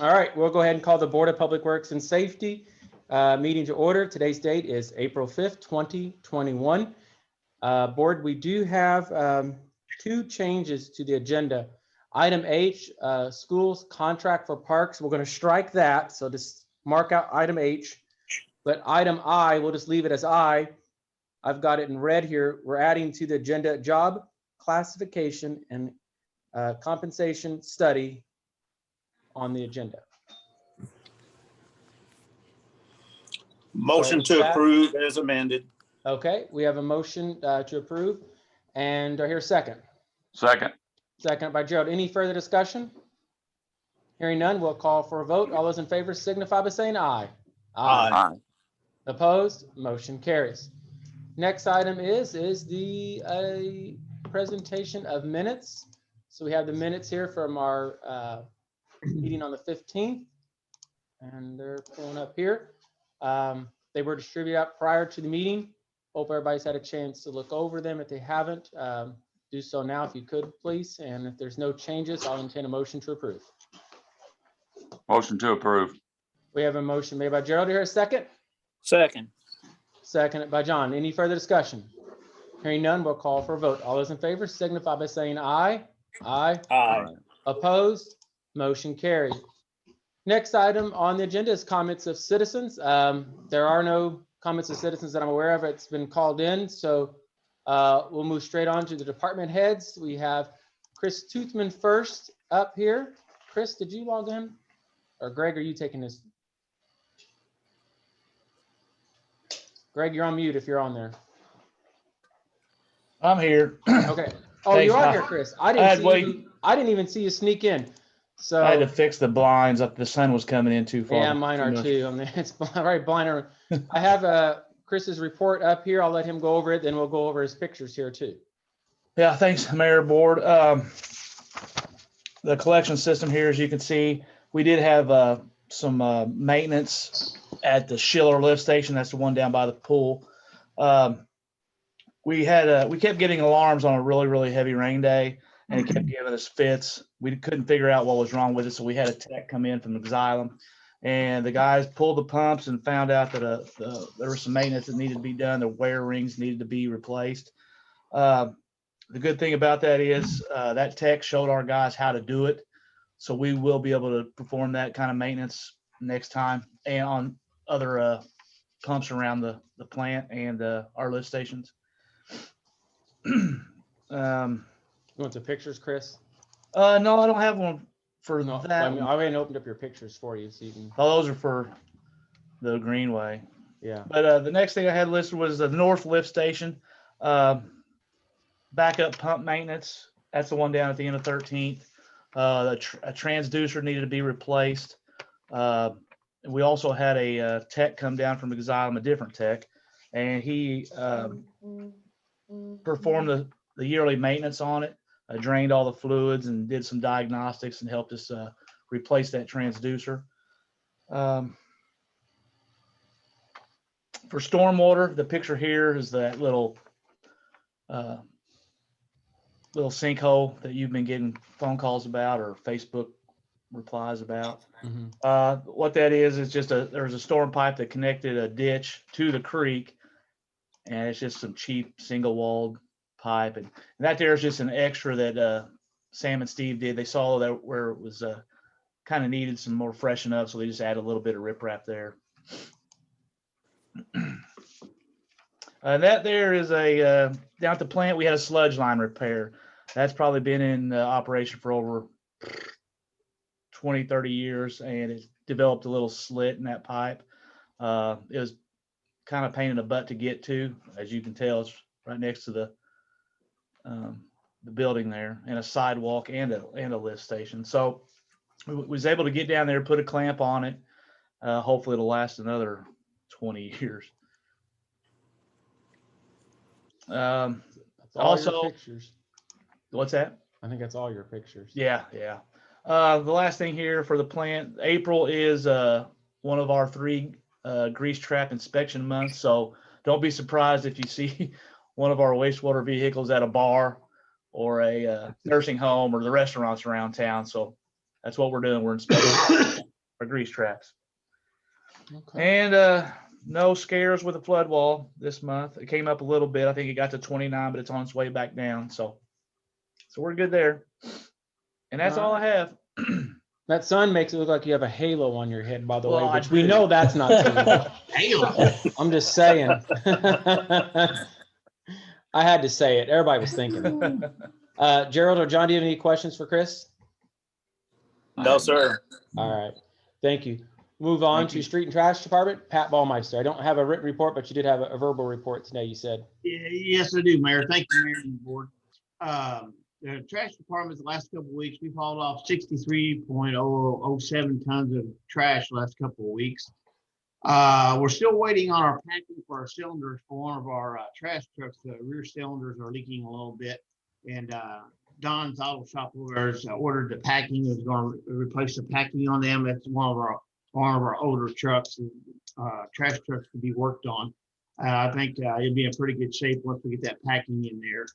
All right, we'll go ahead and call the Board of Public Works and Safety meeting to order. Today's date is April 5th, 2021. Board, we do have two changes to the agenda. Item H, schools contract for parks. We're going to strike that, so just mark out item H. But item I, we'll just leave it as I. I've got it in red here. We're adding to the agenda job classification and compensation study on the agenda. Motion to approve as amended. Okay, we have a motion to approve, and do I hear a second? Second. Second by Gerald. Any further discussion? Hearing none, we'll call for a vote. All those in favor signify by saying aye. Aye. Opposed? Motion carries. Next item is the presentation of minutes. So we have the minutes here from our meeting on the 15th, and they're pulling up here. They were distributed out prior to the meeting. Hope everybody's had a chance to look over them. If they haven't, do so now if you could, please. And if there's no changes, I'll entertain a motion to approve. Motion to approve. We have a motion made by Gerald. Here a second. Second. Seconded by John. Any further discussion? Hearing none, we'll call for a vote. All those in favor signify by saying aye. Aye. Aye. Opposed? Motion carried. Next item on the agenda is comments of citizens. There are no comments of citizens that I'm aware of. It's been called in, so we'll move straight on to the department heads. We have Chris Toothman first up here. Chris, did you log in? Or Greg, are you taking this? Greg, you're on mute if you're on there. I'm here. Okay. Oh, Thanks, you are here, Chris. I didn't even see you sneak in. So I had to fix the blinds up. The sun was coming in too far. yeah, mine are too. I mean, it's very blind. I have Chris's report up here. I'll let him go over it. Then we'll go over his pictures here too. Yeah, thanks, Mayor Board. The collection system here, as you can see, we did have some maintenance at the Schiller lift station. That's the one down by the pool. We kept getting alarms on a really heavy rain day, and it kept giving us fits. We couldn't figure out what was wrong with it, so we had a tech come in from the Xylem, and the guys pulled the pumps and found out that there was some maintenance that needed to be done. The wear rings needed to be replaced. The good thing about that is that tech showed our guys how to do it, so we will be able to perform that kind of maintenance next time and on other pumps around the plant and our lift stations. You want the pictures, Chris? No, I don't have one for No, that. I mean, I already opened up your pictures for you, so you can. Oh, those are for the Greenway. Yeah. But the next thing I had listed was the North Lift Station. Backup pump maintenance. That's the one down at the end of 13th. A transducer needed to be replaced. We also had a tech come down from Xylem, a different tech, and he performed the yearly maintenance on it, drained all the fluids and did some diagnostics and helped us replace that transducer. For stormwater, the picture here is that little sinkhole that you've been getting phone calls about or Facebook replies about. Mm-hmm. What that is just there's a storm pipe that connected a ditch to the creek, and it's just some cheap single walled pipe, and that there is just an extra that Sam and Steve did. They saw that where it was kind of needed some more freshen up, so they just added a little bit of riprap there. That there is a down at the plant we had a sludge line repair. That's probably been in operation for over 20-30 years, and it developed a little slit in that pipe. It was kind of pain in the butt to get to. As you can tell, it's right next to the building there, and a sidewalk and a lift station. So we was able to get down there, put a clamp on it. Hopefully it'll last another 20 years. Also, pictures. What's that? I think that's all your pictures. Yeah. The last thing here for the plant, April is one of our 3 grease trap inspection months. So don't be surprised if you see one of our wastewater vehicles at a bar or a nursing home or the restaurants around town. So that's what we're doing. We're inspecting our grease traps. Okay. And no scares with the flood wall this month. It came up a little bit. I think it got to 29, but it's on its way back down. So we're good there. And that's all I have. That sun makes it look like you have a halo on your head, by the Well, way, I which we do. know that's not true. Halo. I'm just saying. I had to say it. Everybody was thinking. Gerald or John, do you have any questions for Chris? No, sir. All right. Thank you. Move on Thank to you. Street and Trash Department. Pat Ballmeister. I don't have a written report, but you did have a verbal report today, you said. Yes, I do, Mayor. Thank you, Mayor and Board. The trash department, the last couple of weeks, we've hauled off 63.007 tons of trash last couple of weeks. We're still waiting on our packing for our cylinders for one of our trash trucks. The rear cylinders are leaking a little bit, and Don's Auto Shop orders ordered the packing. Is going to replace the packing on them. That's one of our older trucks, trash trucks to be worked on. I think it'll be in pretty good shape once we get that packing in there.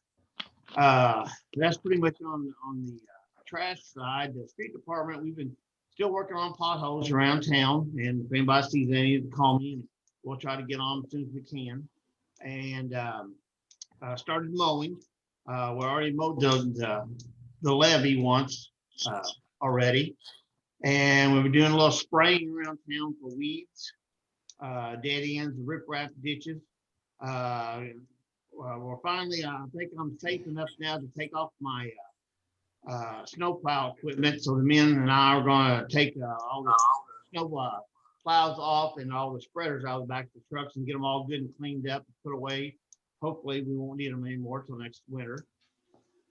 That's pretty much on the trash side. The street department, we've been still working on potholes around town, and if anybody sees any, call me and we'll try to get on as soon as we can. And started mowing. We already mowed the levee once already, and we've been doing a little spraying around town for weeds, dead ends, riprap ditches. We're finally, I think I'm safe enough now to take off my snowplow equipment. So the men and I are going to take all the snow plows off and all the spreaders out of the back of the trucks and get them all good and cleaned up and put away. Hopefully we won't need them anymore till next winter.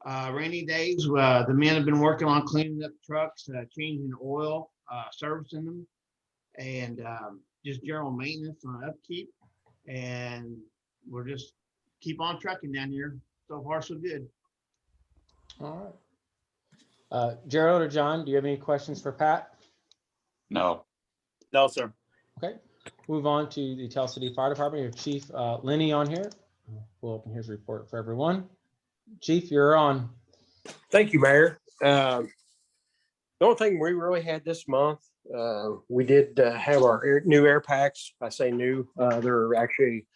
Rainy days, the men have been working on cleaning up trucks, changing oil, servicing them, and just general maintenance on upkeep. And we're just keep on trucking down here. So far, so good. All right. Gerald or John, do you have any questions for Pat? No. No, sir. Okay. Move on to the Tell City Fire Department. You have Chief Lenny on here. We'll open his report for everyone. Chief, you're on. Thank you, Mayor. The only thing we really had this month, we did have our new air packs. I say new, they're actually,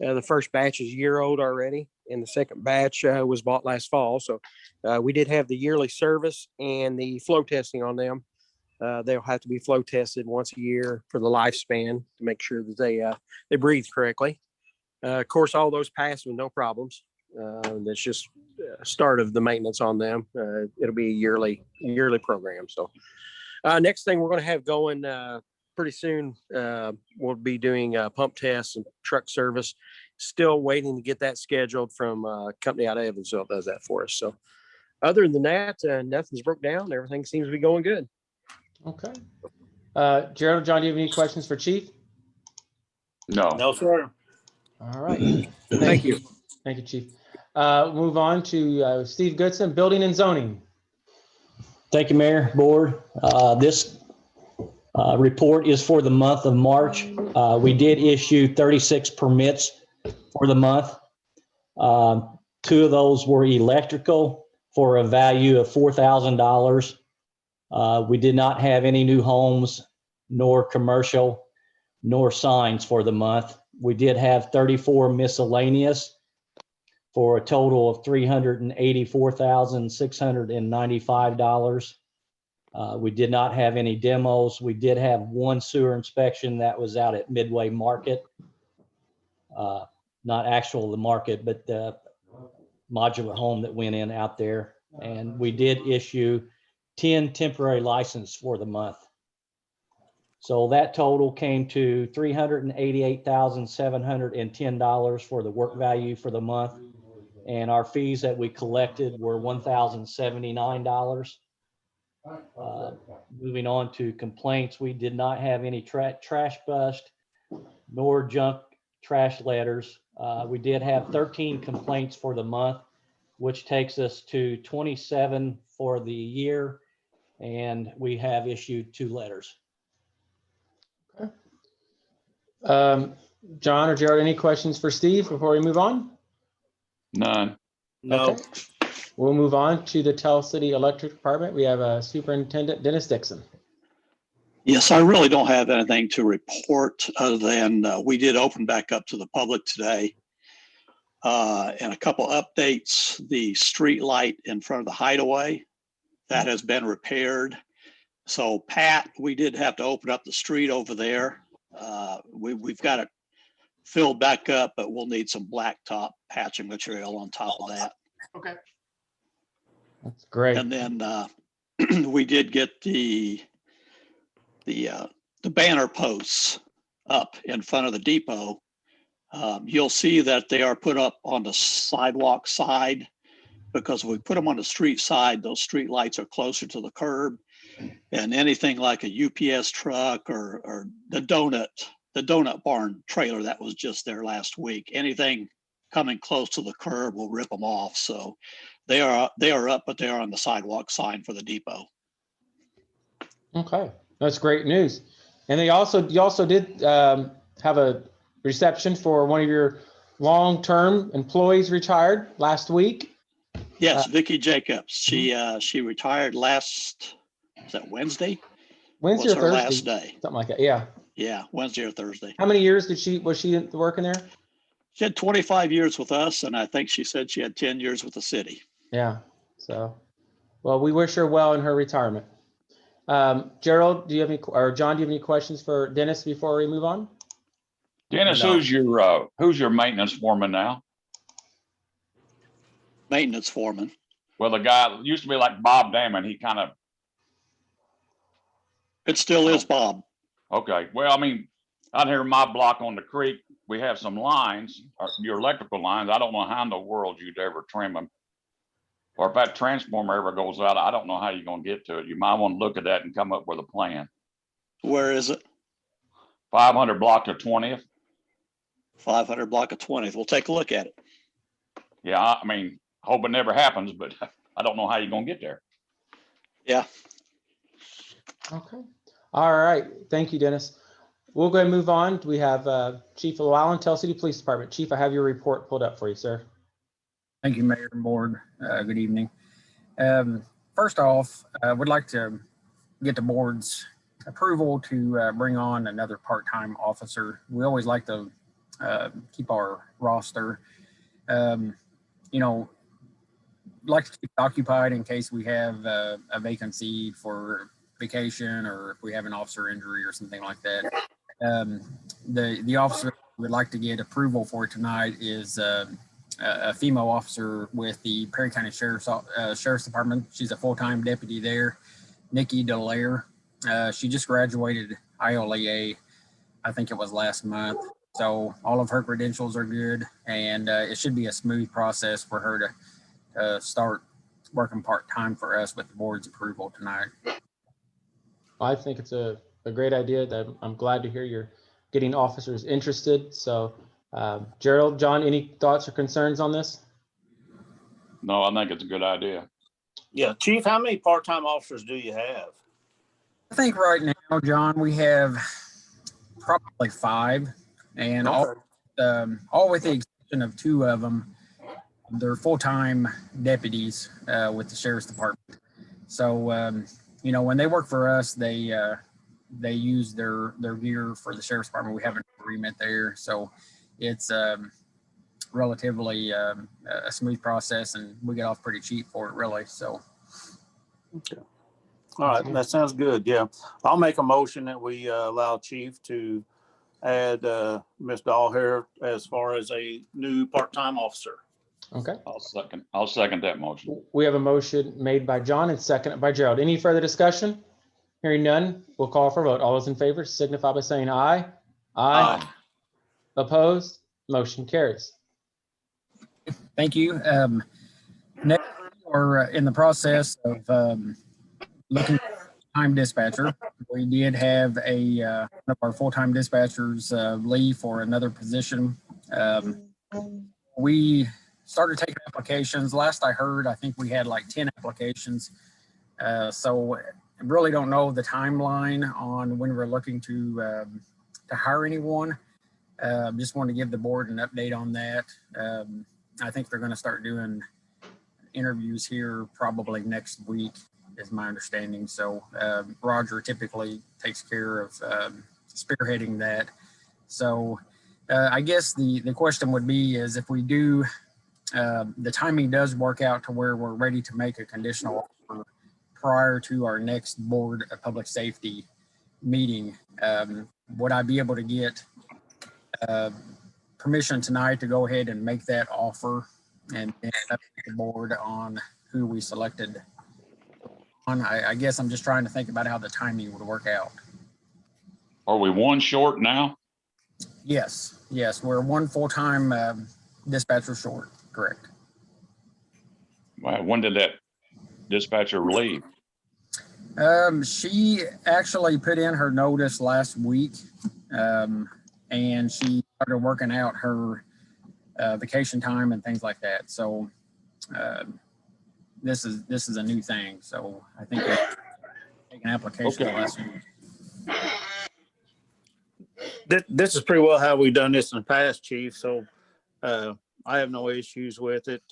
the first batch is a year old already, and the second batch was bought last fall. So we did have the yearly service and the flow testing on them. They'll have to be flow tested once a year for the lifespan to make sure that they breathe correctly. Of course, all those passed with no problems. That's just start of the maintenance on them. It'll be a yearly program. So next thing we're going to have going pretty soon, we'll be doing pump tests and truck service. Still waiting to get that scheduled from a company out of Evansville that does that for us. So other than that, nothing's broke down. Everything seems to be going good. Okay. Gerald, John, do you have any questions for Chief? No. No, sir. All right. Thank you. Thank you, Chief. Move on to Steve Goodson, Building and Zoning. Thank you, Mayor, Board. This report is for the month of March. We did issue 36 permits for the month. 2 of those were electrical for a value of $4,000. We did not have any new homes, nor commercial, nor signs for the month. We did have 34 miscellaneous for a total of $384,695. We did not have any demos. We did have 1 sewer inspection that was out at Midway Market. Not actual the market, but the modular home that went in out there. And we did issue 10 temporary licenses for the month. So that total came to $388,710 for the work value for the month. And our fees that we collected were $1,079. Moving on to complaints, we did not have any trash bust nor junk trash letters. We did have 13 complaints for the month, which takes us to 27 for the year. And we have issued 2 letters. John or Gerald, any questions for Steve before we move on? None. No. Okay. We'll move on to the Tell City Electric Department. We have Superintendent Dennis Dixon. Yes, I really don't have anything to report other than we did open back up to the public today. And a couple updates, the street light in front of the hideaway, that has been repaired. So Pat, we did have to open up the street over there. We've got it filled back up, but we'll need some blacktop patching material on top of that. Okay. That's great. And then we did get the banner posts up in front of the depot. You'll see that they are put up on the sidewalk side, because if we put them on the street side, those street lights are closer to the curb, and anything like a UPS truck or the donut barn trailer that was just there last week, anything coming close to the curb will rip them off. So they are up, but they are on the sidewalk sign for the depot. Okay, that's great news. And you also did have a reception for one of your long-term employees retired last week. Yes, Vicki Jacobs. She retired is that Wednesday? Wednesday Was or her Thursday? last day. Something like that. Yeah. Yeah, Wednesday or Thursday. How many years was she working there? She had 25 years with us, and I think she said she had 10 years with the city. Yeah. So, well, we wish her well in her retirement. Gerald, do you have any, or John, do you have any questions for Dennis before we move on? Dennis, No. who's your maintenance foreman now? Maintenance foreman. Well, the guy used to be like Bob Damon. He kind of, It still is Bob. okay. Well, I mean, out here in my block on the creek, we have some lines, your electrical lines. I don't know how in the world you'd ever trim them. Or if that transformer ever goes out, I don't know how you're going to get to it. You might want to look at that and come up with a plan. Where is it? 500 block to 20th. 500 block of 20th. We'll take a look at it. Yeah, I mean, hope it never happens, but I don't know how you're going to get there. Yeah. Okay. All right. Thank you, Dennis. We'll go ahead and move on. We have Chief Llewellyn, Tell City Police Department. Chief, I have your report pulled up for you, sir. Thank you, Mayor and Board. Good evening. First off, I would like to get the board's approval to bring on another part-time officer. We always like to keep our roster, like to keep it occupied in case we have a vacancy for vacation, or if we have an officer injury or something like that. The officer we'd like to get approval for tonight is a female officer with the Perry County Sheriff's Department. She's a full-time deputy there, Nikki Delaire. She just graduated ILEA, I think it was last month. So all of her credentials are good, and it should be a smooth process for her to start working part-time for us with the board's approval tonight. I think it's a great idea. That I'm glad to hear you're getting officers interested. So, Gerald, John, any thoughts or concerns on this? No, I think it's a good idea. Yeah, Chief, how many part-time officers do you have? I think right now, John, we have probably 5, and all with the exception of 2 of them, they're full-time deputies with the Sheriff's Department. So, when they work for us, they use their gear for the Sheriff's Department. We have an agreement there, so it's relatively a smooth process, and we get off pretty cheap for it, really. So. Okay. All right, that sounds good. Yeah, I'll make a motion that we allow Chief to add Ms. Dahlhair as far as a new part-time officer. Okay. I'll second that motion. We have a motion made by John and seconded by Gerald. Any further discussion? Hearing none, we'll call for a vote. All those in favor signify by saying aye. Aye. Opposed? Motion carries. Thank you. Next, we're in the process of looking for a time dispatcher. We did have one of our full-time dispatchers leave for another position. We started taking applications. Last I heard, I think we had like 10 applications. So I really don't know the timeline on when we're looking to hire anyone. Just want to give the board an update on that. I think they're going to start doing interviews here probably next week is my understanding. So Roger typically takes care of spearheading that. So I guess the question would be is if we do, the timing does work out to where we're ready to make a conditional offer prior to our next Board of Public Safety meeting, would I be able to get permission tonight to go ahead and make that offer and then update the board on who we selected on? I guess I'm just trying to think about how the timing would work out. Are we one short now? Yes, we're one full-time dispatcher short, correct. When did that dispatcher leave? She actually put in her notice last week, and she started working out her vacation time and things like that. So this is a new thing. So I think we take an application last week. This is pretty well how we've done this in the past, Chief. So I have no issues with it.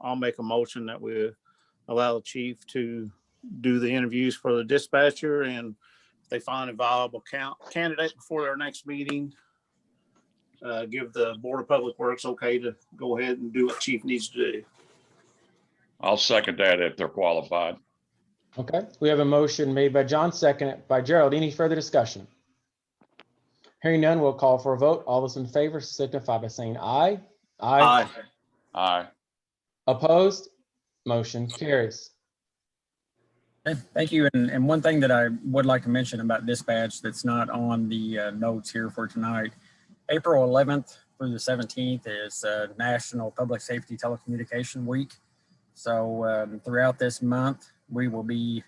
I'll make a motion that we allow the chief to do the interviews for the dispatcher, and if they find a viable candidate before their next meeting, give the Board of Public Works okay to go ahead and do what chief needs to do. I'll second that if they're qualified. Okay, we have a motion made by John, seconded by Gerald. Any further discussion? Hearing none, we'll call for a vote. All those in favor signify by saying aye. Aye. Aye. Opposed? Motion carries. Okay, thank you. And one thing that I would like to mention about dispatch that's not on the notes here for tonight, April 11th through the 17th is National Public Safety Telecommunication Week. So throughout this month, we will be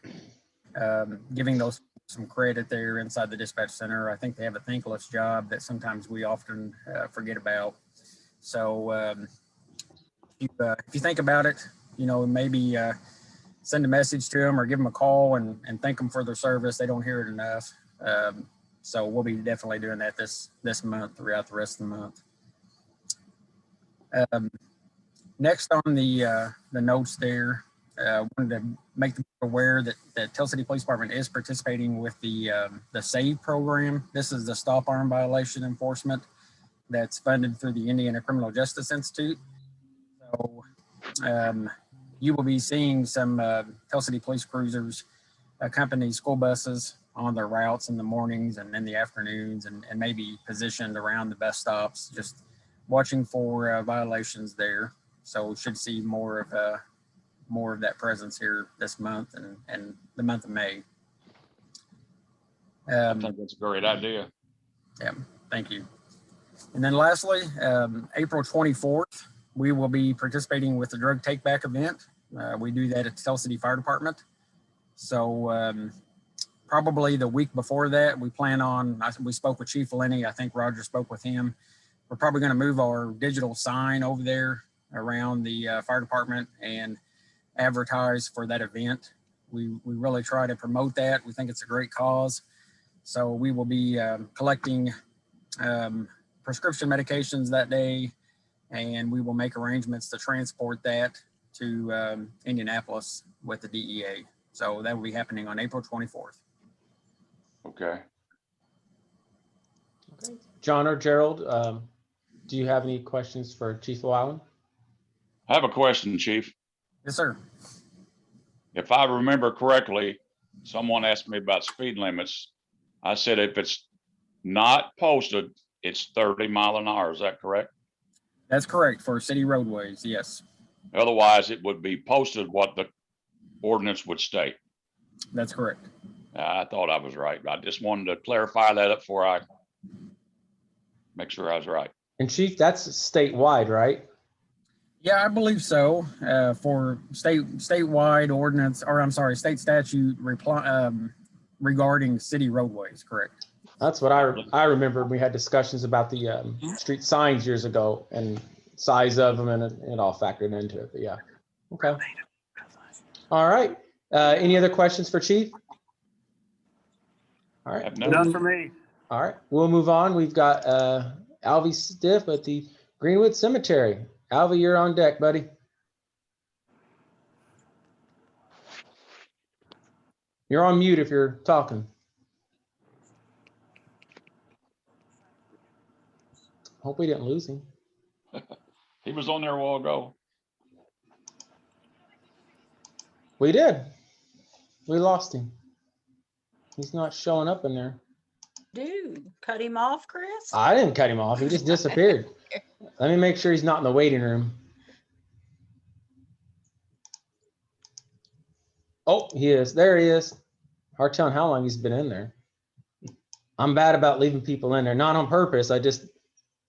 giving those some credit there inside the dispatch center. I think they have a thankless job that sometimes we often forget about. So if you think about it, maybe send a message to them or give them a call and thank them for their service. They don't hear it enough. So we'll be definitely doing that this month throughout the rest of the month. Next on the notes there, wanted to make them aware that Tell City Police Department is participating with the SAVE program. This is the stop arm violation enforcement that's funded through the Indiana Criminal Justice Institute. So you will be seeing some Tell City police cruisers accompany school buses on their routes in the mornings and in the afternoons, and maybe positioned around the bus stops, just watching for violations there. So we should see more of that presence here this month and the month of May. I think that's a great idea. Yeah, thank you. And then lastly, April 24th, we will be participating with the drug take back event. We do that at the Tell City Fire Department. So probably the week before that, we plan on, we spoke with Chief Lenny. I think Roger spoke with him. We're probably going to move our digital sign over there around the fire department and advertise for that event. We really try to promote that. We think it's a great cause. So we will be collecting prescription medications that day, and we will make arrangements to transport that to Indianapolis with the DEA. So that will be happening on April 24th. Okay. Okay. John or Gerald, do you have any questions for Chief Llewellyn? I have a question, Chief. Yes, sir. If I remember correctly, someone asked me about speed limits. I said if it's not posted, it's 30 miles an hour. Is that correct? That's correct for city roadways, yes. Otherwise, it would be posted what the ordinance would state. That's correct. I thought I was right. I just wanted to clarify that up before I make sure I was right. And Chief, that's statewide, right? Yeah, I believe so. For statewide ordinance, or I'm sorry, state statute regarding city roadways, correct? That's what I remember. We had discussions about the street signs years ago and size of them, and it all factored into it. But yeah, okay. All right. Any other questions for Chief? All right. None for me. All right. We'll move on. We've got Alvy Stiff at the Greenwood Cemetery. Alvy, you're on deck, buddy. You're on mute if you're talking. Hope we didn't lose him. He was on there a while ago. We did. We lost him. He's not showing up in there. Dude, cut him off, Chris? I didn't cut him off. He just disappeared. Let me make sure he's not in the waiting room. Oh, he is. There he is. Hard telling how long he's been in there. I'm bad about leaving people in there, not on purpose. I just,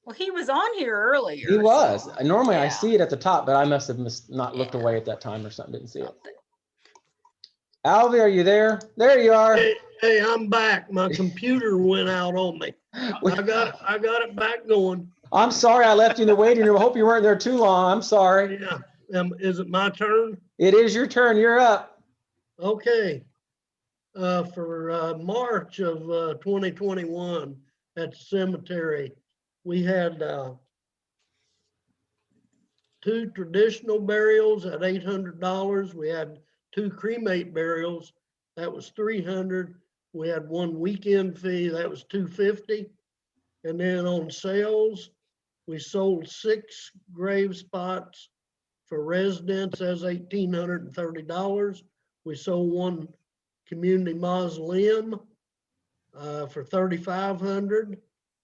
Well, he was on here earlier. he was. so, Normally I yeah. see it at the top, but I must have not looked Yeah. away at that time or something. Didn't see it. Alvy, are you there? There you are. Hey, I'm back. My computer went out on me. I got it back going. I'm sorry I left you in the waiting room. I hope you weren't there too long. I'm sorry. Yeah. Is it my turn? It is your turn. You're up. Okay. For March of 2021 at the cemetery, we had 2 traditional burials at $800. We had 2 cremate burials. That was $300. We had 1 weekend fee. That was $250. And then on sales, we sold 6 grave spots for residents as $1,830. We sold 1 community mausoleum for $3,500,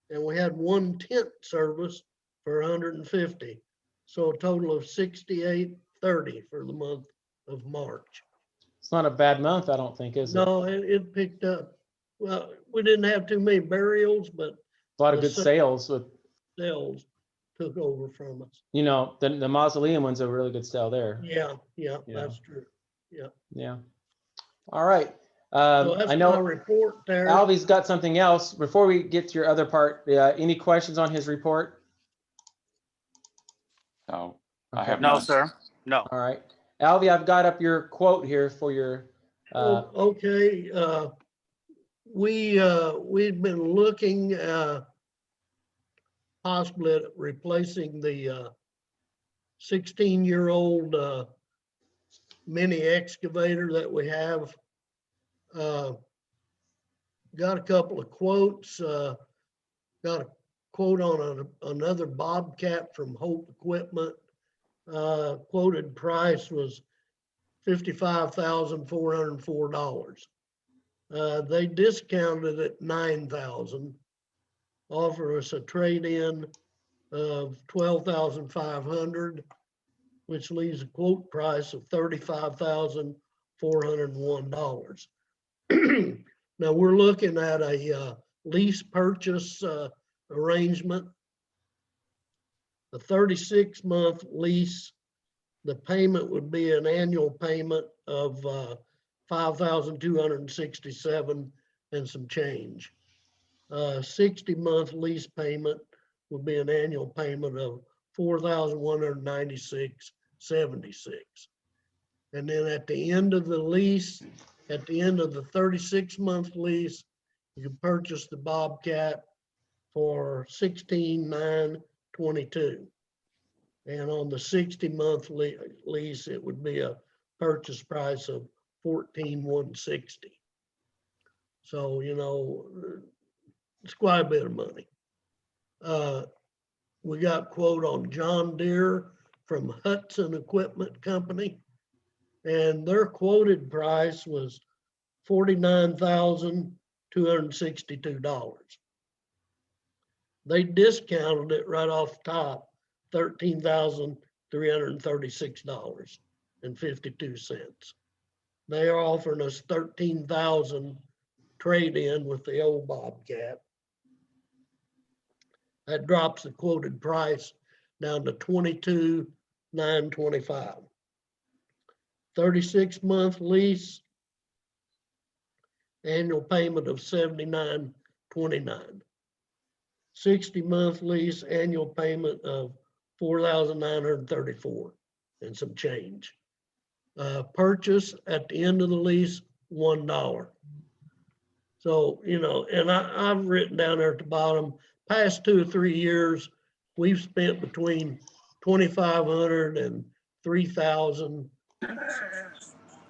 and we had 1 tent service for $150. So a total of $6,830 for the month of March. It's not a bad month, I don't think, is it? No, it picked up. Well, we didn't have too many burials, but A lot of the good sales with, sales took over from us. you know, the mausoleum one's a really good sale there. Yeah, Yeah. that's true. Yeah. All right. So that's I my know report there. Alvy's got something else. Before we get to your other part, any questions on his report? No, I Okay. have No, none. sir. No. All right. Alvy, I've got up your quote here for your, Okay, we've been looking possibly at replacing the 16-year-old mini excavator that we have. Got a couple of quotes. Got a quote on another Bobcat from Hope Equipment. Quoted price was $55,404. They discounted it $9,000, offer us a trade-in of $12,500, which leaves a quote price of $35,401. Now we're looking at a lease purchase arrangement, a 36-month lease. The payment would be an annual payment of $5,267 and some change. 60-month lease payment would be an annual payment of $4,196.76. And then at the end of the lease, at the end of the 36-month lease, you can purchase the Bobcat for $16,922. And on the 60-month lease, it would be a purchase price of $14,160. So, you know, it's quite a bit of money. We got quote on John Deere from Hudson Equipment Company, and their quoted price was $49,262. They discounted it right off the top, $13,336.52. They are offering us $13,000 trade-in with the old Bobcat. That drops the quoted price down to $22,925. 36-month lease, annual payment of $79.29. 60-month lease, annual payment of $4,934 and some change. Purchase at the end of the lease, $1. So, you know, and I've written down there at the bottom, past 2 or 3 years, we've spent between $2,500 and $3,000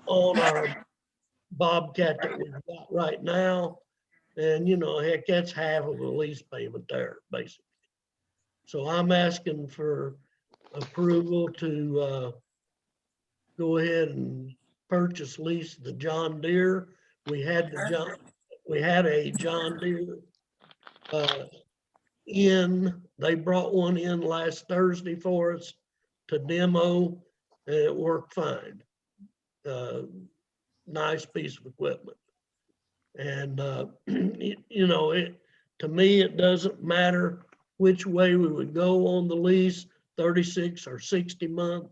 on our Bobcat that we've got right now. And, you know, heck, that's half of the lease payment there, basically. So I'm asking for approval to go ahead and purchase lease the John Deere. We had a John Deere they brought one in last Thursday for us to demo, and it worked fine. Nice piece of equipment. And, you know, to me, it doesn't matter which way we would go on the lease, 36 or 60 month.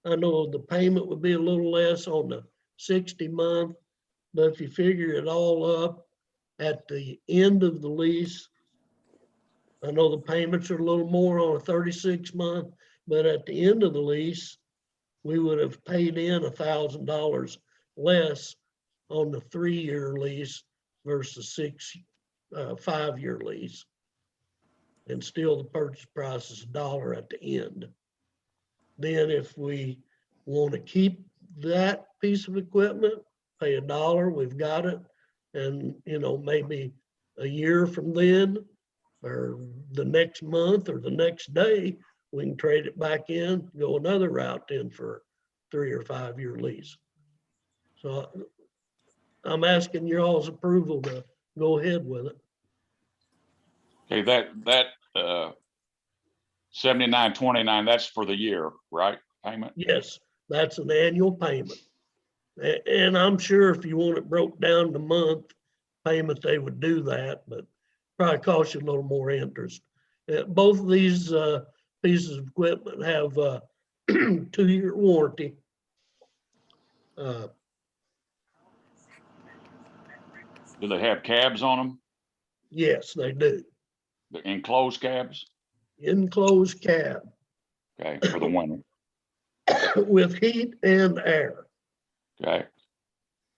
I know the payment would be a little less on the 60 month, but if you figure it all up at the end of the lease, I know the payments are a little more on a 36 month, but at the end of the lease, we would have paid in $1,000 less on the 3-year lease versus 5-year lease. And still the purchase price is $1 at the end. Then if we want to keep that piece of equipment, pay $1, we've got it. And, you know, maybe a year from then, or the next month or the next day, we can trade it back in, go another route then for 3 or 5 year lease. So I'm asking your all's approval to go ahead with it. Okay, that 79.29, that's for the year, right? Payment? Yes, that's an annual payment. And I'm sure if you want it broke down to month payment, they would do that, but probably cost you a little more interest. Both of these pieces of equipment have a 2-year warranty. Do they have cabs on them? Yes, they do. The enclosed cabs? Enclosed cab Okay, for the winter. with heat and air. Okay.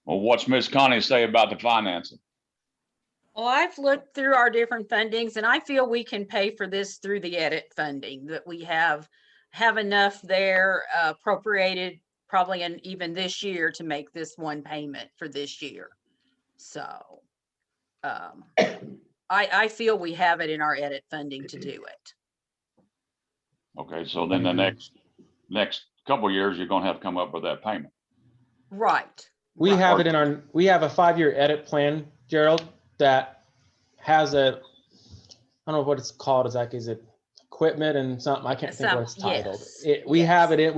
Well, what's Miss Connie say about the financing? Well, I've looked through our different fundings and I feel we can pay for this through the edit funding, that we have enough there appropriated probably even this year to make this one payment for this year. So I feel we have it in our edit funding to do it. Okay, so then the next couple of years, you're gonna have to come up with that payment. Right. We have it in we have a 5-year edit plan, Gerald, that has I don't know what it's called exactly. Is it equipment and something? I can't think what it's titled. Yes. We have it in,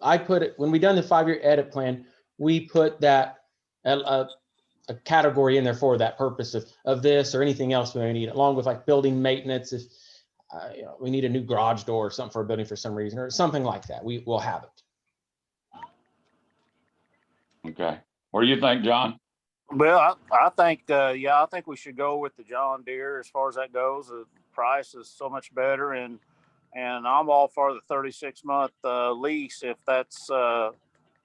I put it, when we done the 5-year edit plan, we put that, a category in there for that purpose of this or anything else we may need, along with like building maintenance. If you know, we need a new garage door or something for a building for some reason or something like that, we will have it. Okay. What do you think, John? Well, I think, I think we should go with the John Deere as far as that goes. The price is so much better, and I'm all for the 36-month lease. If that's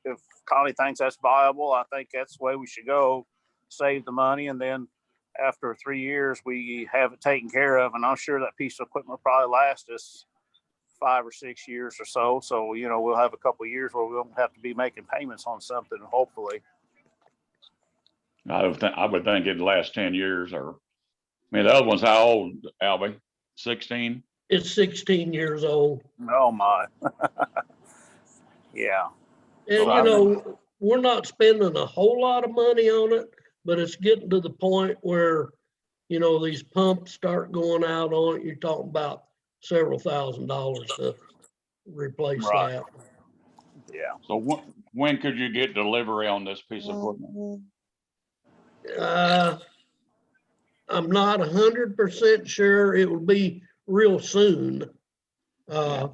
if Connie thinks that's viable, I think that's the way we should go. Save the money, and then after 3 years, we have it taken care of. And I'm sure that piece of equipment will probably last us 5 or 6 years or so. So, you know, we'll have a couple of years where we won't have to be making payments on something, hopefully. I would think it'd last 10 years or, I mean, the other one's how old, Albie? 16? It's 16 years old. Oh my. Yeah. And you know, we're not spending a whole lot of money on it, but it's getting to the point where, you know, these pumps start going out on it. You're talking about several $1,000s to replace that. Yeah. So when could you get delivery on this piece of equipment? I'm not 100% sure. It will be real soon. I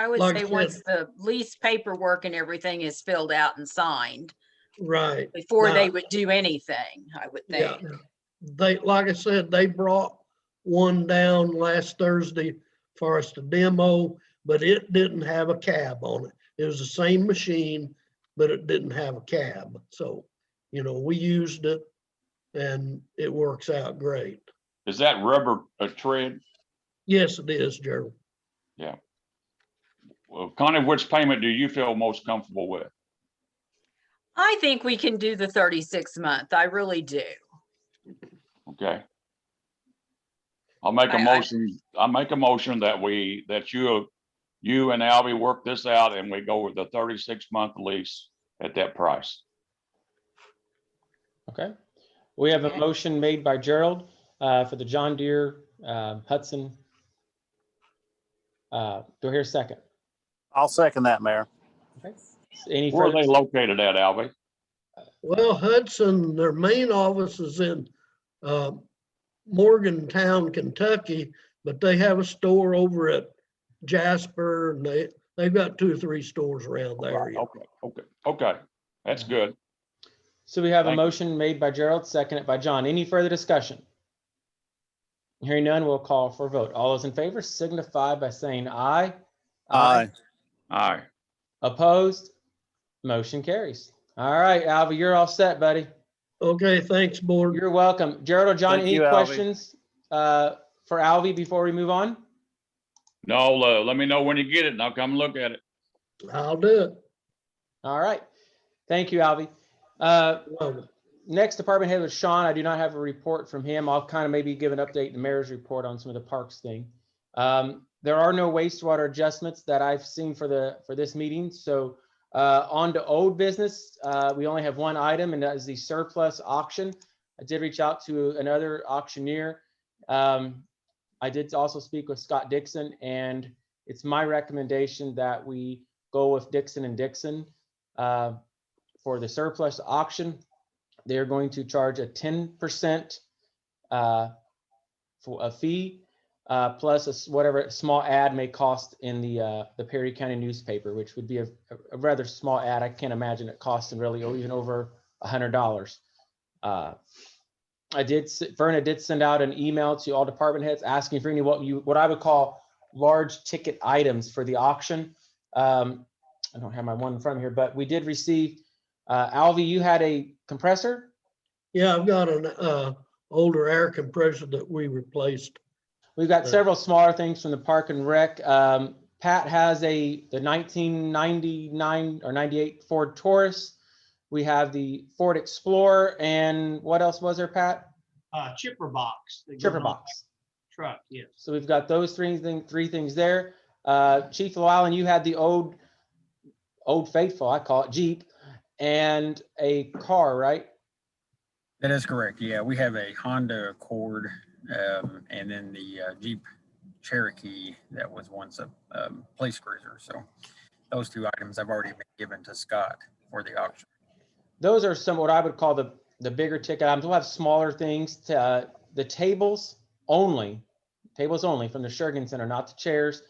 would like say I said- once the lease paperwork and everything is filled out and signed, Right. before they Now- would do anything, I would Yeah, think. they, like I said, they brought one down last Thursday for us to demo, but it didn't have a cab on it. It was the same machine, but it didn't have a cab. So, you know, we used it and it works out great. Is that rubber tread? Yes, it is, Gerald. Yeah. Well, Connie, which payment do you feel most comfortable with? I think we can do the 36-month. I really do. Okay. I'll make a I- motion, I'll make a motion that you and Albie work this out and we go with the 36-month lease at that price. Okay. We have a Okay. motion made by Gerald for the John Deere Hudson. Do I hear a second? I'll second that, Mayor. Okay. Any Where are further? they located at, Albie? Well, Hudson, their main office is in Morgantown, Kentucky, but they have a store over at Jasper, and they've got 2 or 3 stores around the area. Okay. That's good. So we have a Thank you. motion made by Gerald, seconded by John. Any further discussion? Hearing none, we'll call for a vote. All those in favor signify by saying aye. Aye. Aye. Opposed? Motion carries. All right, Alva, you're all set, buddy. Okay, thanks, board. You're welcome. Gerald or John, Thank any you, Alvy. questions for Alvy before we move on? No, let me know when you get it and I'll come look at it. I'll do it. All right. Thank you, Alvy. Welcome. Next department head was Sean. I do not have a report from him. I'll kind of maybe give an update in the mayor's report on some of the parks thing. There are no wastewater adjustments that I've seen for this meeting. So on to old business, we only have one item, and that is the surplus auction. I did reach out to another auctioneer. I did also speak with Scott Dixon, and it's my recommendation that we go with Dixon and Dixon for the surplus auction. They're going to charge a 10% for a fee, plus whatever small ad may cost in the Perry County newspaper, which would be a rather small ad. I can't imagine it costing really even over $100. Verna did send out an email to all department heads asking for any what I would call large ticket items for the auction. I don't have my one in front of here, but we did receive. Alvy, you had a compressor? Yeah, I've got an older air compressor that we replaced. We've got several smaller things from the Park and Rec. Pat has the 1999 or 98 Ford Taurus. We have the Ford Explorer, and what else was there, Pat? Chipper box. that goes Chipper on box. the Truck, yes. So we've got those three things there. Chief Llewellyn, you had the old faithful, I call it, Jeep, and a car, right? That is correct. Yeah, we have a Honda Accord and then the Jeep Cherokee that was once a police cruiser. So those 2 items have already been given to Scott for the auction. Those are some what I would call the bigger ticket items. We'll have smaller things. The tables only from the Shergan Center, not the chairs.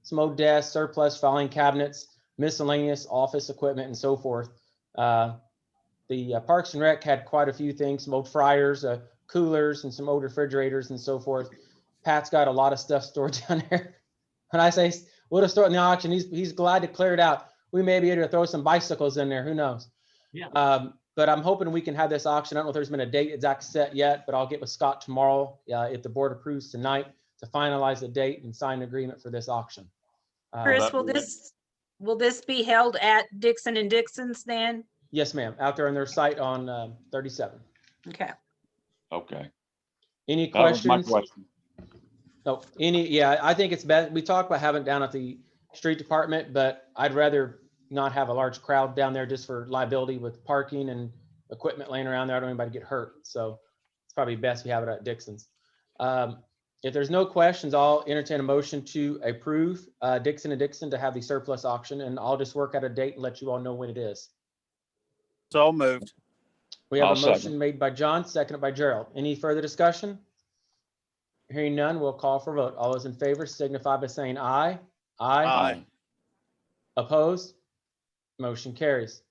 Some old desks, surplus filing cabinets, miscellaneous office equipment, and so forth. The Parks and Rec had quite a few things, some old fryers, coolers, and some old refrigerators and so forth. Pat's got a lot of stuff stored down there. When I say we'll just throw it in the auction, he's glad to clear it out. We may be able to throw some bicycles in there. Who knows? Yeah. But I'm hoping we can have this auction. I don't know if there's been a date exact set yet, but I'll get with Scott tomorrow if the board approves tonight to finalize the date and sign an agreement for this auction. Chris, that- will this be held at Dixon and Dixon's then? Yes, ma'am. Out there on their site on 37. Okay. Okay. Any That was my questions? question. No, yeah, I think it's best. We talked about having it down at the street department, but I'd rather not have a large crowd down there just for liability with parking and equipment laying around there. I don't want anybody to get hurt. So it's probably best we have it at Dixon's. If there's no questions, I'll entertain a motion to approve Dixon and Dixon to have the surplus auction, and I'll just work out a date and let you all know when it is. So moved. We have I'll a motion second. made by John, seconded by Gerald. Any further discussion? Hearing none, we'll call for vote. All those in favor signify by saying aye. Aye. Opposed? Motion carries.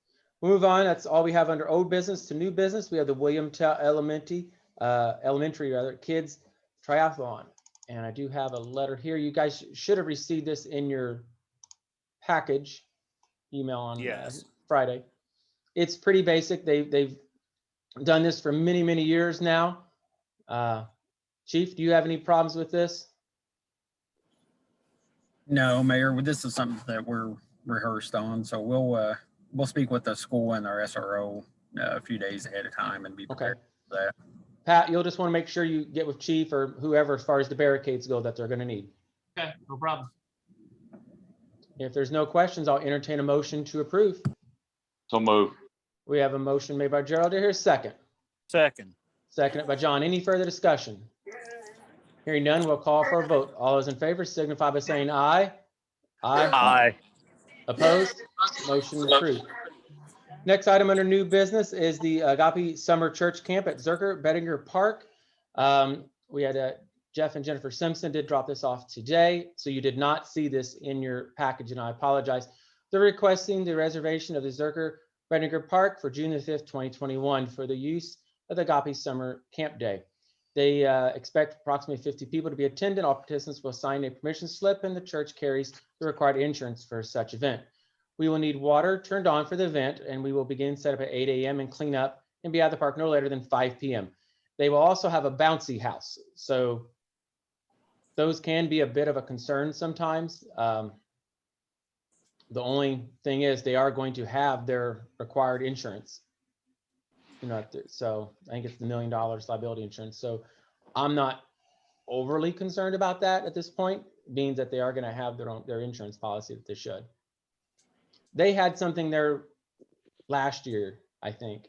We'll move on. That's all we have under old business to new business. We have the William Tell Elementary Kids Triathlon. And I do have a letter here. You guys should have received this in your package email on Yes. Friday. It's pretty basic. They've done this for many, many years now. Chief, do you have any problems with this? No, Mayor, this is something that we're rehearsed on, so we'll we'll speak with the school and our SRO a few days ahead of time and be Okay. prepared for that. Pat, you'll just want to make sure you get with chief or whoever as far as the barricades go that they're going to need. Okay, no problem. If there's no questions, I'll entertain a motion to approve. So move. We have a motion made by Gerald. Do I hear a second? Second. Seconded by John. Any further discussion? Hearing none, we'll call for a vote. All those in favor signify by saying aye. Aye. Aye. Opposed? Motion approved. Next item under new business is the Agape Summer Church Camp at Zerker Bettinger Park. We had Jeff and Jennifer Simpson did drop this off today, so you did not see this in your package, and I apologize. They're requesting the reservation of the Zerker Bettinger Park for June the 5th, 2021 for the use of the Agape Summer Camp Day. They expect approximately 50 people to be attending. All participants will sign a permission slip, and the church carries the required insurance for such event. We will need water turned on for the event, and we will begin setup at 8 a.m. and clean up and be out of the park no later than 5 p.m. They will also have a bouncy house, so those can be a bit of a concern sometimes. The only thing is they are going to have their required insurance. So I think it's the $1 million liability insurance. So I'm not overly concerned about that at this point, being that they are going to have their insurance policy that they should. They had something there last year, I think.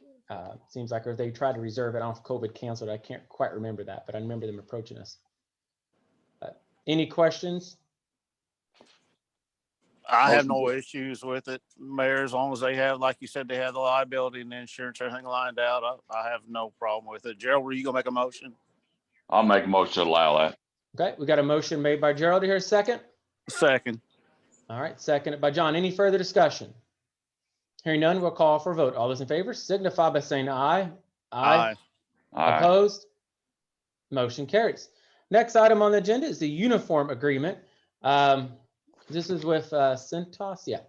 Seems like, or they tried to reserve it. I don't know if COVID canceled. I can't quite remember that, but I remember them approaching us. Any questions? I have no issues with it, Mayor, as long as they have, like you said, they have the liability and the insurance, everything lined out. I have no problem with it. Gerald, were you gonna make a motion? I'll make a motion to allow that. Okay, we got a motion made by Gerald. Here a second. Second. All right, seconded by John. Any further discussion? Hearing none, we'll call for a vote. All those in favor signify by saying aye. Aye. Aye. Opposed? Motion carries. Next item on the agenda is the uniform agreement. This is with Centos, yeah.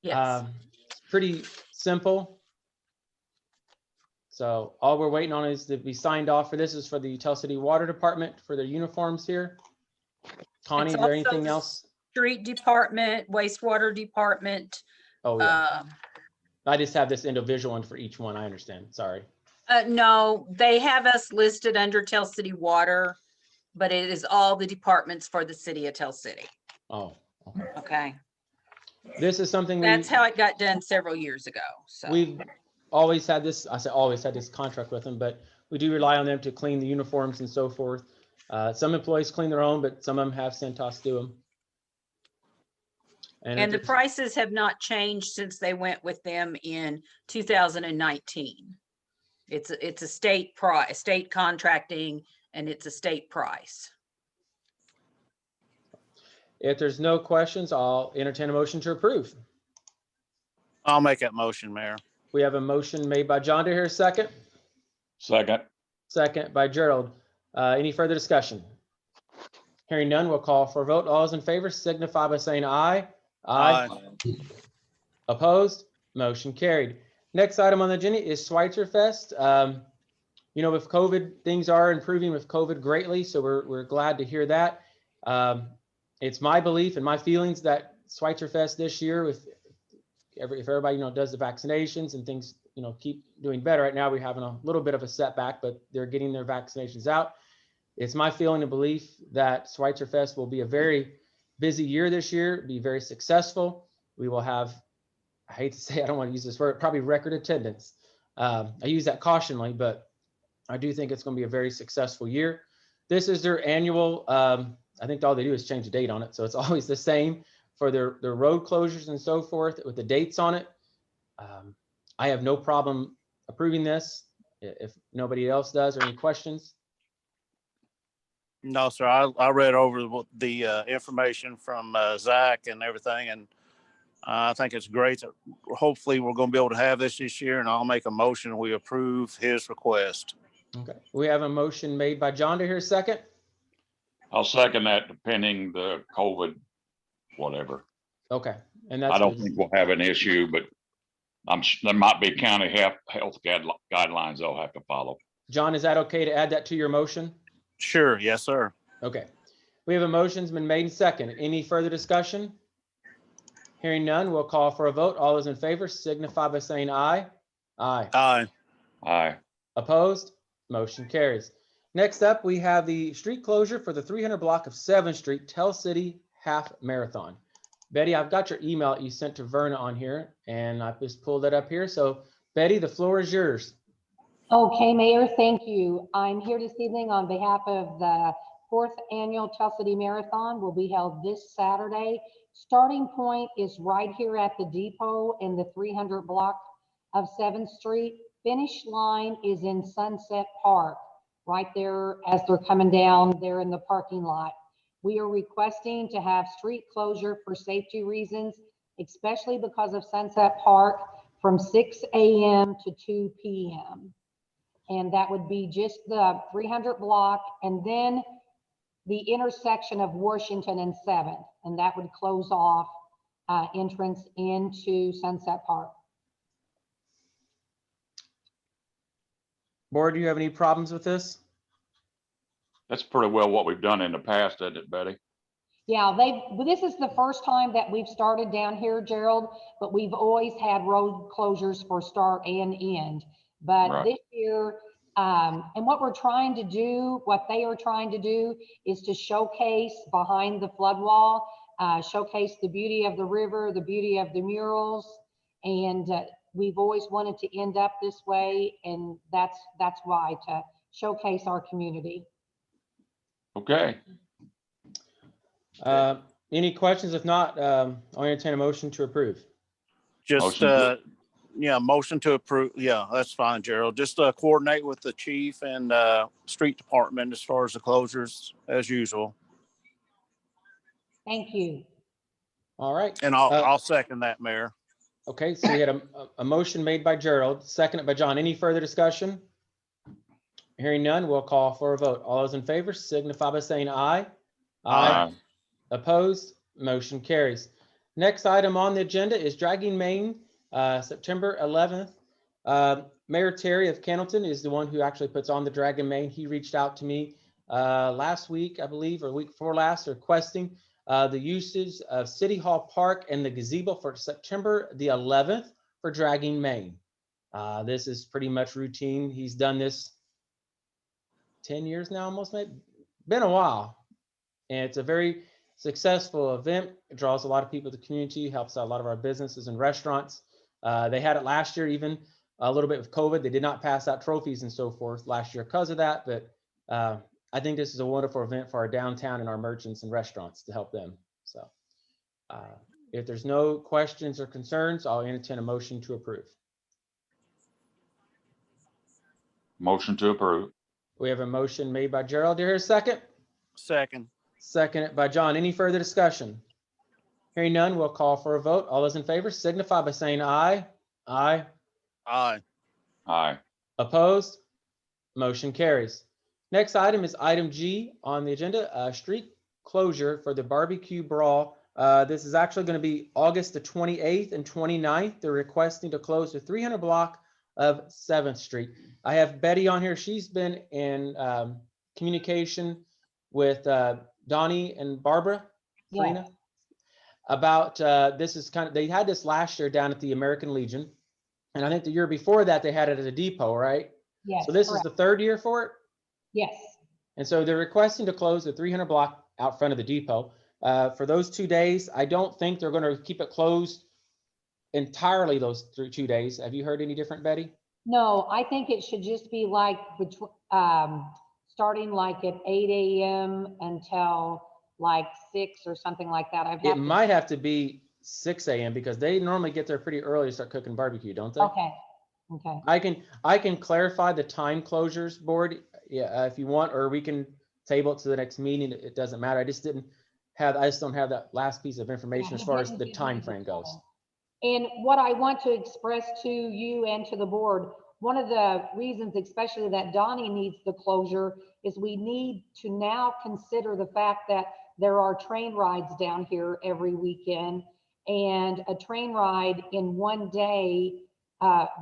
Yes. It's pretty simple. So all we're waiting on is to be signed off for this is for the Tell City Water Department for their uniforms here. Connie, is It's there also anything else? Street department, wastewater department. Oh, yeah. I just have this individual one for each one. I understand. Sorry. No, they have us listed under Tell City Water, but it is all the departments for the city of Tell City. Oh, okay. Okay. This is something That's how it got done several years ago. So we've always had this, I say always had this contract with them, but we do rely on them to clean the uniforms and so forth. Some employees clean their own, but some of them have Centos do them. and the prices have not changed since they went with them in 2019. It's a state price, state contracting, and it's a state price. If there's no questions, I'll entertain a motion to approve. I'll make that motion, Mayor. We have a motion made by John. Do I hear a second? Second. Second by Gerald. Any further discussion? Hearing none, we'll call for a vote. All those in favor signify by saying aye. Aye. Opposed? Motion carried. Next item on the agenda is Schweitzer Fest. With COVID, things are improving with COVID greatly, so we're glad to hear that. It's my belief and my feelings that Schweitzer Fest this year, if everybody does the vaccinations and things keep doing better. Right now we're having a little bit of a setback, but they're getting their vaccinations out. It's my feeling and belief that Schweitzer Fest will be a very busy year this year, be very successful. We will have, I hate to say, I don't want to use this word, probably record attendance. I use that cautionally, but I do think it's going to be a very successful year. This is their annual, I think all they do is change the date on it. So it's always the same for their road closures and so forth with the dates on it. I have no problem approving this if nobody else does, or any questions. No, sir. I read over the information from Zach and everything, and I think it's great. Hopefully we're going to be able to have this year, and I'll make a motion. We approve his request. Okay. We have a motion made by John. To hear a second. I'll second that, depending the COVID, whatever. Okay. And that's I don't think we'll have an issue, but there might be county health guidelines they'll have to follow. John, is that okay to add that to your motion? Sure. Yes, sir. Okay. We have a motion's been made and second. Any further discussion? Hearing none, we'll call for a vote. All those in favor signify by saying aye. Aye. Aye. Aye. Opposed? Motion carries. Next up, we have the street closure for the 300 block of 7th Street Tell City Half Marathon. Betty, I've got your email that you sent to Verna on here, and I just pulled that up here. So Betty, the floor is yours. Okay, Mayor, thank you. I'm here this evening on behalf of the 4th Annual Tell City Marathon. Will be held this Saturday. Starting point is right here at the depot in the 300 block of 7th Street. Finish line is in Sunset Park, right there as they're coming down there in the parking lot. We are requesting to have street closure for safety reasons, especially because of Sunset Park from 6 a.m. to 2 p.m. And that would be just the 300 block and then the intersection of Washington and 7th. And that would close off entrance into Sunset Park. Board, do you have any problems with this? That's pretty well what we've done in the past, isn't it, Betty? Yeah, this is the first time that we've started down here, Gerald, but we've always had road closures for start and end. But Right. this year, and what we're trying to do, what they are trying to do is to showcase behind the flood wall, showcase the beauty of the river, the beauty of the murals. And we've always wanted to end up this way. And that's why, to showcase our community. Okay. Any questions? If not, I'll entertain a motion to approve. Just, Motion to- yeah, motion to approve. Yeah, that's fine, Gerald. Just coordinate with the chief and street department as far as the closures as usual. Thank you. All right. And I'll second that, Mayor. Okay, so we had a motion made by Gerald, seconded by John. Any further discussion? Hearing none, we'll call for a vote. All those in favor signify by saying aye. Aye. Opposed? Motion carries. Next item on the agenda is Dragging Main, September 11th. Mayor Terry of Cannleton is the one who actually puts on the Dragging Main. He reached out to me last week, I believe, or week before last, requesting the uses of City Hall Park and the gazebo for September the 11th for Dragging Main. This is pretty much routine. He's done this 10 years now, almost, maybe. Been a while. And it's a very successful event. It draws a lot of people to the community, helps out a lot of our businesses and restaurants. They had it last year, even a little bit with COVID. They did not pass out trophies and so forth last year because of that. But I think this is a wonderful event for our downtown and our merchants and restaurants to help them. So if there's no questions or concerns, I'll entertain a motion to approve. Motion to approve. We have a motion made by Gerald. Do you hear a second? Second. Seconded by John. Any further discussion? Hearing none, we'll call for a vote. All those in favor signify by saying aye. Aye. Aye. Aye. Opposed? Motion carries. Next item is item G on the agenda, street closure for the barbecue brawl. This is actually going to be August the 28th and 29th. They're requesting to close the 300 block of 7th Street. I have Betty on here. She's been in communication with Donnie and Barbara Yeah. Farina about this is kind of, they had this last year down at the American Legion. And I think the year before that they had it at a depot, right? Yes. So this correct. is the third year for it. Yes. And so they're requesting to close the 300 block out front of the depot for those 2 days. I don't think they're going to keep it closed entirely those 2 days. Have you heard any different, Betty? No, I think it should just be like starting like at 8 a.m. until like 6 or something like that. It might have to be 6 a.m. because they normally get there pretty early to start cooking barbecue, don't they? Okay. Okay. I can clarify the time closures, board, yeah, if you want, or we can table it to the next meeting. It doesn't matter. I just don't have that last piece of information as far as the time frame goes. And what I want to express to you and to the board, one of the reasons, especially that Donnie needs the closure, is we need to now consider the fact that there are train rides down here every weekend, and a train ride in one day,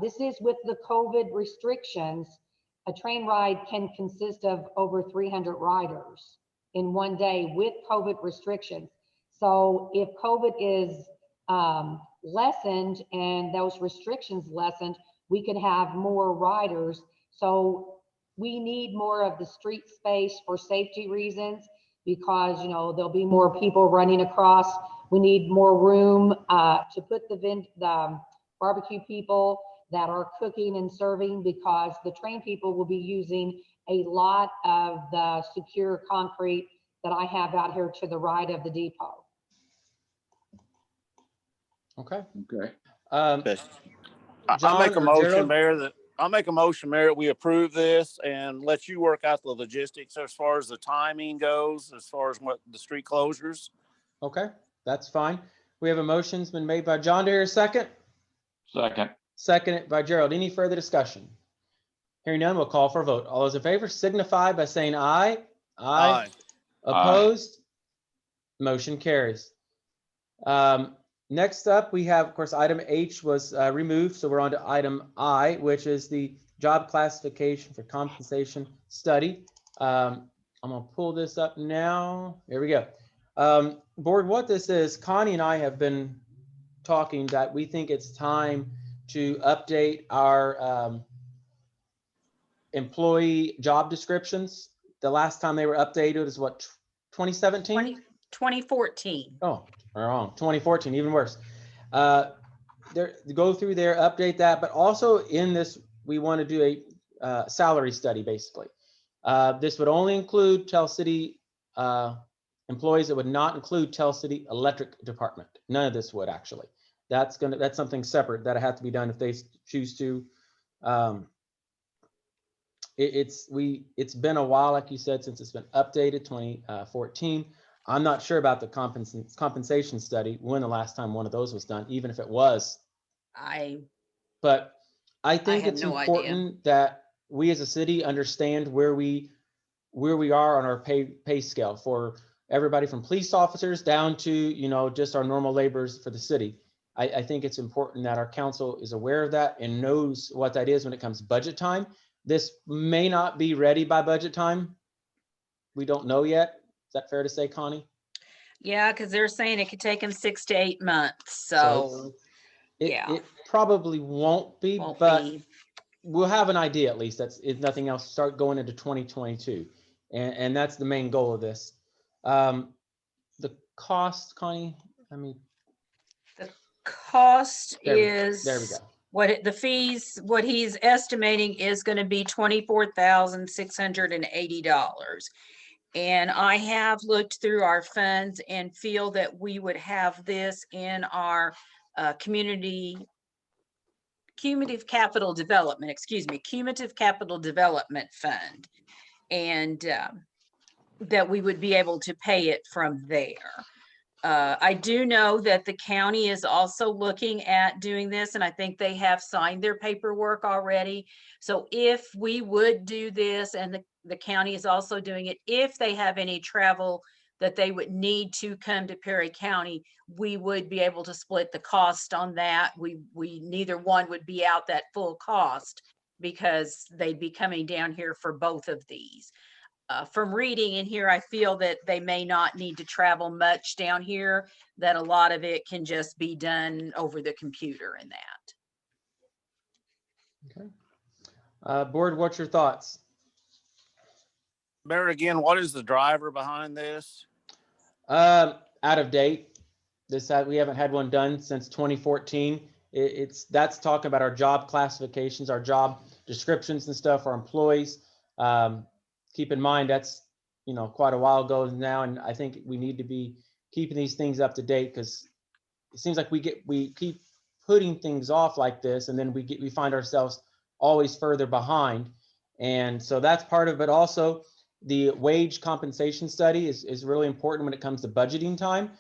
this is with the COVID restrictions, a train ride can consist of over 300 riders in one day with COVID restrictions. So if COVID is lessened and those restrictions lessened, we could have more riders. So we need more of the street space for safety reasons, because, you know, there'll be more people running across. We need more room to put the barbecue people that are cooking and serving, because the train people will be using a lot of the secure concrete that I have out here to the right of the depot. Okay. Okay. Okay. I'll John make a or motion, Gerald? Mayor, that we approve this and let you work out the logistics as far as the timing goes, as far as what the street closures. Okay, that's fine. We have a motion's been made by John. Do I hear a second? Second. Seconded by Gerald. Any further discussion? Hearing none, we'll call for a vote. All those in favor signify by saying aye. Aye. Opposed? Motion carries. Next up, we have, of course, item H was removed, so we're on to item I, which is the job classification for compensation study. I'm gonna pull this up now. Here we go. Board, what this is, Connie and I have been talking that we think it's time to update our employee job descriptions. The last time they were updated is what, 2017? 2014. Oh, wrong. 2014, even worse. Go through there, update that, but also in this, we want to do a salary study, basically. This would only include Tell City employees. It would not include Tell City Electric Department. None of this would actually. That's something separate that had to be done if they choose to. It's been a while, like you said, since it's been updated, 2014. I'm not sure about the compensation study, when the last time one of those was done, even if it was. But I think have it's no important that we as a city understand where we are on our pay scale for everybody from police officers down to, you know, just our normal laborers for the city. I think it's important that our council is aware of that and knows what that is when it comes budget time. This may not be ready by budget time. We don't know yet. Is that fair to say, Connie? Yeah, because they're saying it could take them 6 to 8 months. So yeah, it probably won't be, won't but be. we'll have an idea at least. That's, if nothing else, start going into 2022. And that's the main goal of this. The cost, Connie, I mean, The cost there we is go. the fees, what he's estimating is going to be $24,680. And I have looked through our funds and feel that we would have this in our cumulative capital development fund. And that we would be able to pay it from there. I do know that the county is also looking at doing this, and I think they have signed their paperwork already. So if we would do this, and the county is also doing it, if they have any travel that they would need to come to Perry County, we would be able to split the cost on that. We neither one would be out that full cost because they'd be coming down here for both of these. From reading in here, I feel that they may not need to travel much down here, that a lot of it can just be done over the computer and that. Okay. Board, what's your thoughts? Mayor, again, what is the driver behind this? Out of date. We haven't had one done since 2014. That's talking about our job classifications, our job descriptions and stuff, our employees. Keep in mind that's, you know, quite a while ago now, and I think we need to be keeping these things up to date, because it seems like we keep putting things off like this, and then we find ourselves always further behind. And so that's part of it. Also, the wage compensation study is really important when it comes to budgeting time.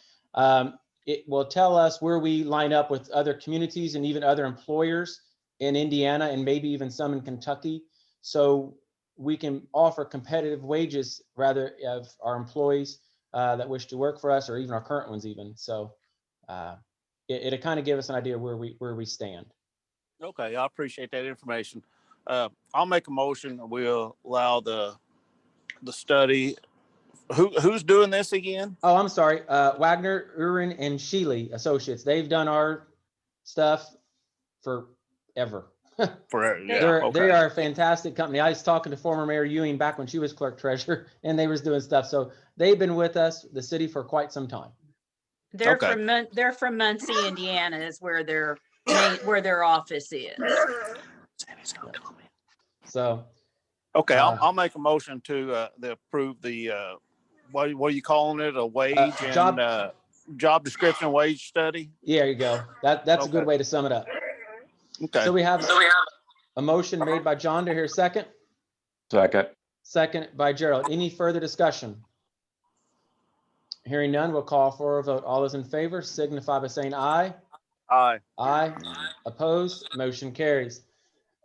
It will tell us where we line up with other communities and even other employers in Indiana and maybe even some in Kentucky. So we can offer competitive wages rather of our employees that wish to work for us, or even our current ones even. So it'll kind of give us an idea where we stand. Okay, I appreciate that information. I'll make a motion. We'll allow the study Who's doing this again? Oh, I'm sorry. Wagner, Urin, and Sheely Associates. They've done our stuff forever. They are a fantastic company. I was talking to former Mayor Ewing back when she was clerk treasurer, and they was doing stuff. So they've been with us, the city, for quite some time. They're Okay. from Muncie, Indiana is where their office is. So Okay, I'll make a motion to approve the what are you calling it? A wage job- and job description wage study? yeah, there you go. That's a good Okay. way to sum it up. Okay. So we have a motion made by John. To hear a second? Second. Second by Gerald. Any further discussion? Hearing none, we'll call for a vote. All those in favor signify by saying aye. Aye. Aye. Opposed? Motion carries.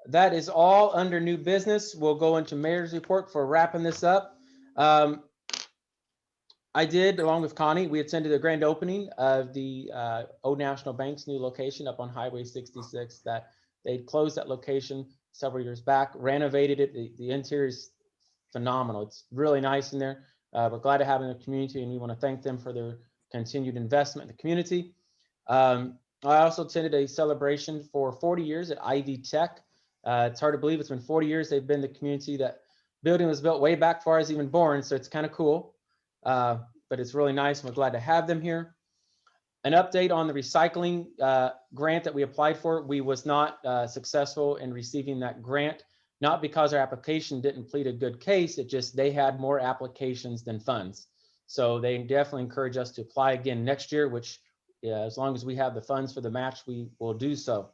That is all under new business. We'll go into mayor's report for wrapping this up. I did, along with Connie, we attended the grand opening of the Old National Bank's new location up on Highway 66. That they closed that location several years back, renovated it. The interior is phenomenal. It's really nice in there. We're glad to have it in the community, and we want to thank them for their continued investment in the community. I also attended a celebration for 40 years at Ivy Tech. It's hard to believe it's been 40 years they've been the community. That building was built way back before I was even born, so it's kind of cool. But it's really nice, and we're glad to have them here. An update on the recycling grant that we applied for. We was not successful in receiving that grant, not because our application didn't plead a good case. It just they had more applications than funds. So they definitely encourage us to apply again next year, which as long as we have the funds for the match, we will do so.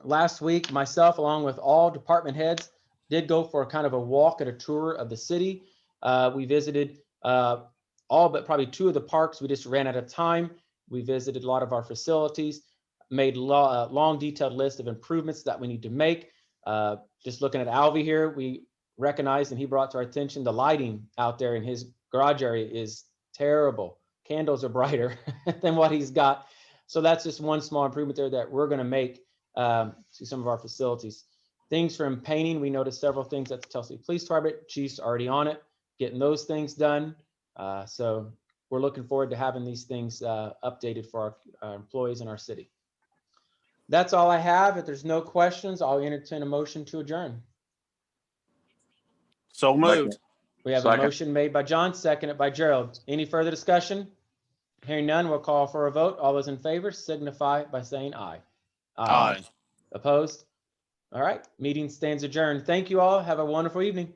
Last week, myself, along with all department heads, did go for a kind of a walk and a tour of the city. We visited all but probably 2 of the parks. We just ran out of time. We visited a lot of our facilities, made a long detailed list of improvements that we need to make. Just looking at Alvy here, we recognized, and he brought to our attention, the lighting out there in his garage area is terrible. Candles are brighter than what he's got. So that's just one small improvement there that we're going to make to some of our facilities. Things from painting, we noticed several things at the Telsey Police Department. Chief's already on it, getting those things done. So we're looking forward to having these things updated for our employees in our city. That's all I have. If there's no questions, I'll entertain a motion to adjourn. So moved. We have a motion made by John, seconded by Gerald. Any further discussion? Hearing none, we'll call for a vote. All those in favor signify by saying aye. Aye. Opposed? All right, meeting stands adjourned. Thank you all. Have a wonderful evening.